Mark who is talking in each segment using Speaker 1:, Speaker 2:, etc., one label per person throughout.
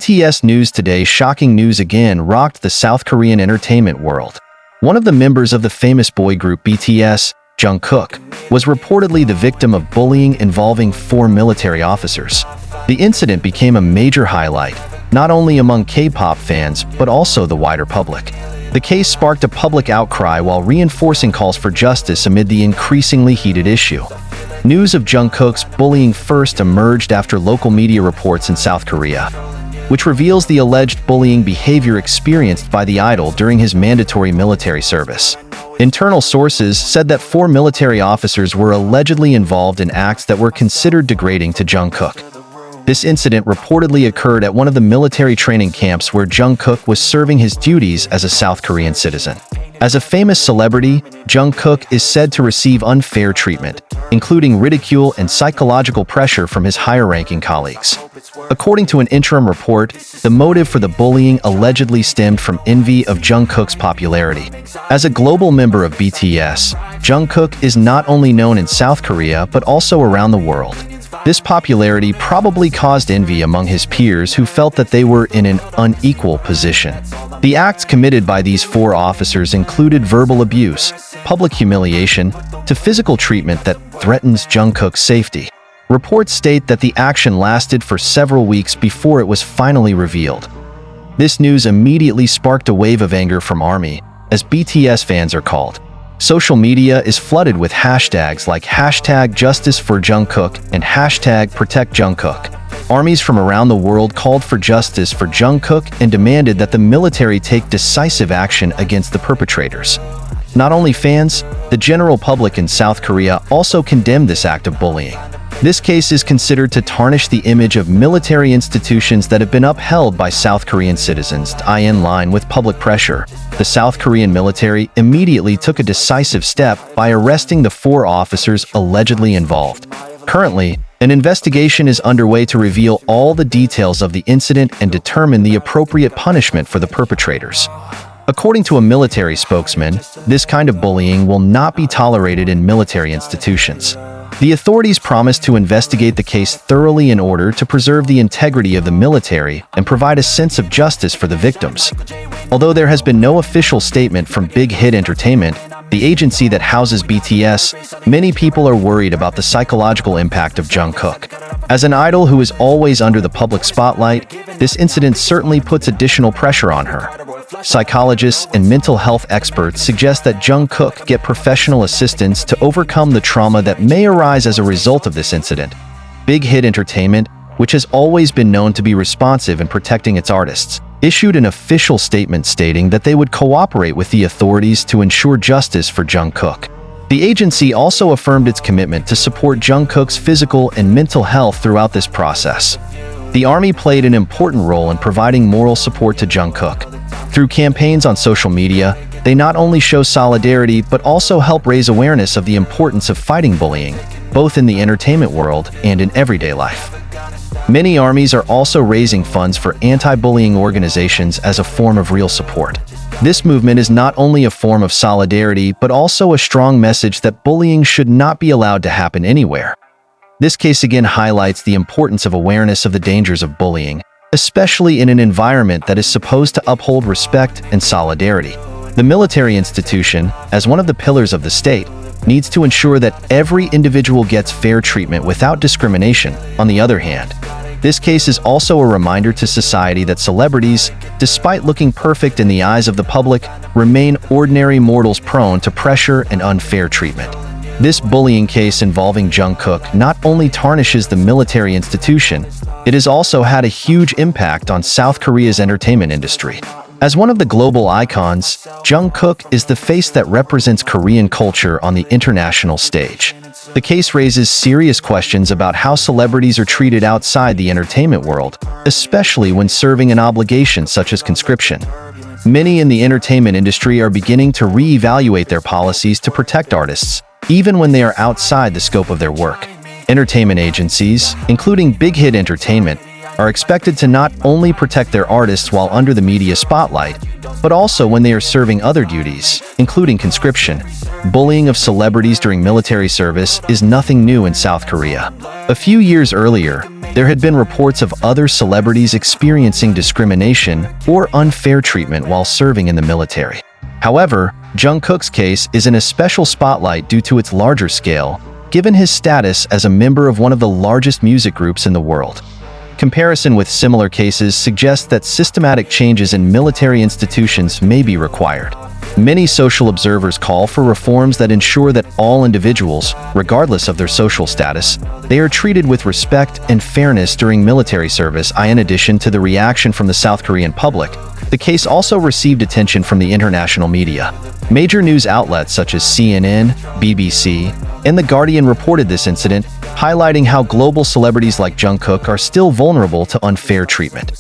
Speaker 1: BTS news today. Shocking news again rocked the South Korean entertainment world. One of the members of the famous boy group BTS, Jungkook, was reportedly the victim of bullying involving 4 military officers. The incident became a major highlight, not only among K-pop fans but also the wider public. The case sparked a public outcry while reinforcing calls for justice amid the increasingly heated issue. News of Jungkook's bullying first emerged after local media reports in South Korea, which reveals the alleged bullying behavior experienced by the idol during his mandatory military service. Internal sources said that 4 military officers were allegedly involved in acts that were considered degrading to Jungkook. This incident reportedly occurred at one of the military training camps where Jungkook was serving his duties as a South Korean citizen. As a famous celebrity, Jungkook is said to receive unfair treatment, including ridicule and psychological pressure from his higher-ranking colleagues. According to an interim report, the motive for the bullying allegedly stemmed from envy of Jungkook's popularity. As a global member of BTS, Jungkook is not only known in South Korea but also around the world. This popularity probably caused envy among his peers who felt that they were in an unequal position. The acts committed by these 4 officers included verbal abuse, public humiliation, to physical treatment that threatens Jungkook's safety. Reports state that the action lasted for several weeks before it was finally revealed. This news immediately sparked a wave of anger from ARMY, as BTS fans are called. Social media is flooded with hashtags like #JusticeForJungkook and #ProtectJungkook. Armies from around the world called for justice for Jungkook and demanded that the military take decisive action against the perpetrators. Not only fans, the general public in South Korea also condemned this act of bullying. This case is considered to tarnish the image of military institutions that have been upheld by South Korean citizens. In line with public pressure, the South Korean military immediately took a decisive step by arresting the 4 officers allegedly involved. Currently, an investigation is underway to reveal all the details of the incident and determine the appropriate punishment for the perpetrators. According to a military spokesman, this kind of bullying will not be tolerated in military institutions. The authorities promised to investigate the case thoroughly in order to preserve the integrity of the military and provide a sense of justice for the victims. Although there has been no official statement from Big Hit Entertainment, the agency that houses BTS, many people are worried about the psychological impact of Jungkook. As an idol who is always under the public spotlight, this incident certainly puts additional pressure on her. Psychologists and mental health experts suggest that Jungkook get professional assistance to overcome the trauma that may arise as a result of this incident. Big Hit Entertainment, which has always been known to be responsive in protecting its artists, issued an official statement stating that they would cooperate with the authorities to ensure justice for Jungkook. The agency also affirmed its commitment to support Jungkook's physical and mental health throughout this process. The ARMY played an important role in providing moral support to Jungkook. Through campaigns on social media, they not only show solidarity but also help raise awareness of the importance of fighting bullying, both in the entertainment world and in everyday life. Many armies are also raising funds for anti-bullying organizations as a form of real support. This movement is not only a form of solidarity but also a strong message that bullying should not be allowed to happen anywhere. This case again highlights the importance of awareness of the dangers of bullying, especially in an environment that is supposed to uphold respect and solidarity. The military institution, as one of the pillars of the state, needs to ensure that every individual gets fair treatment without discrimination. On the other hand, this case is also a reminder to society that celebrities, despite looking perfect in the eyes of the public, remain ordinary mortals prone to pressure and unfair treatment. This bullying case involving Jungkook not only tarnishes the military institution, it has also had a huge impact on South Korea's entertainment industry. As one of the global icons, Jungkook is the face that represents Korean culture on the international stage. The case raises serious questions about how celebrities are treated outside the entertainment world, especially when serving an obligation such as conscription. Many in the entertainment industry are beginning to re-evaluate their policies to protect artists, even when they are outside the scope of their work. Entertainment agencies, including Big Hit Entertainment, are expected to not only protect their artists while under the media spotlight, but also when they are serving other duties, including conscription. Bullying of celebrities during military service is nothing new in South Korea. A few years earlier, there had been reports of other celebrities experiencing discrimination or unfair treatment while serving in the military. However, Jungkook's case is in a special spotlight due to its larger scale, given his status as a member of one of the largest music groups in the world. Comparison with similar cases suggests that systematic changes in military institutions may be required. Many social observers call for reforms that ensure that all individuals, regardless of their social status, they are treated with respect and fairness during military service. In addition to the reaction from the South Korean public, the case also received attention from the international media. Major news outlets such as CNN, BBC, and The Guardian reported this incident, highlighting how global celebrities like Jungkook are still vulnerable to unfair treatment.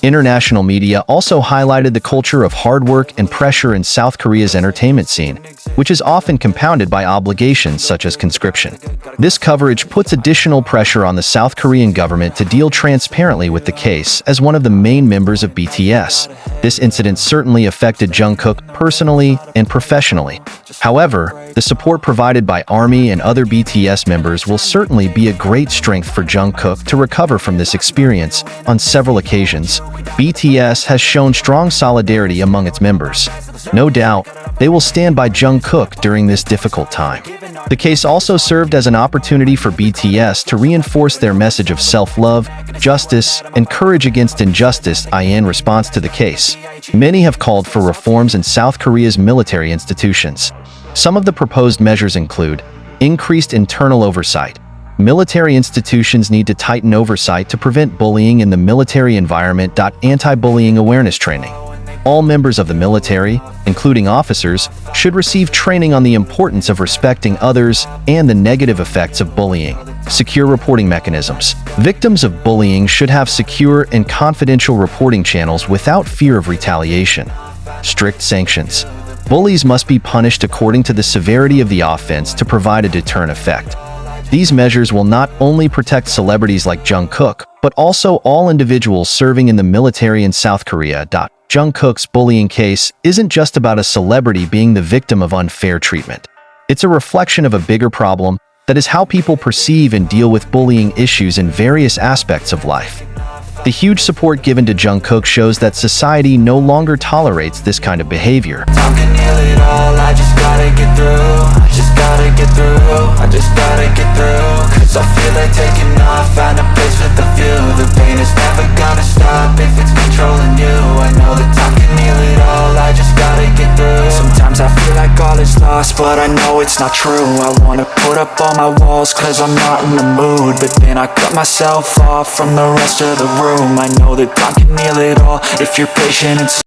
Speaker 1: International media also highlighted the culture of hard work and pressure in South Korea's entertainment scene, which is often compounded by obligations such as conscription. This coverage puts additional pressure on the South Korean government to deal transparently with the case. As one of the main members of BTS, this incident certainly affected Jungkook personally and professionally. However, the support provided by ARMY and other BTS members will certainly be a great strength for Jungkook to recover from this experience. On several occasions, BTS has shown strong solidarity among its members. No doubt, they will stand by Jungkook during this difficult time. The case also served as an opportunity for BTS to reinforce their message of self-love, justice, and courage against injustice. In response to the case, many have called for reforms in South Korea's military institutions. Some of the proposed measures include increased internal oversight. Military institutions need to tighten oversight to prevent bullying in the military environment. Anti-bullying awareness training. All members of the military, including officers, should receive training on the importance of respecting others and the negative effects of bullying. Secure reporting mechanisms. Victims of bullying should have secure and confidential reporting channels without fear of retaliation. Strict sanctions. Bullies must be punished according to the severity of the offense to provide a deterrent effect. These measures will not only protect celebrities like Jungkook, but also all individuals serving in the military in South Korea. Jungkook's bullying case isn't just about a celebrity being the victim of unfair treatment. It's a reflection of a bigger problem that is how people perceive and deal with bullying issues in various aspects of life. The huge support given to Jungkook shows that society no longer tolerates this kind of behavior.
Speaker 2: I feel like taking off, find a place with a view. The pain is never gonna stop if it's controlling you. I know that time can heal it all, I just gotta get through. Sometimes I feel like all is lost, but I know it's not true. I wanna put up all my walls cause I'm not in the mood, but then I cut myself off from the rest of the room. I know that time can heal it all if you're patient and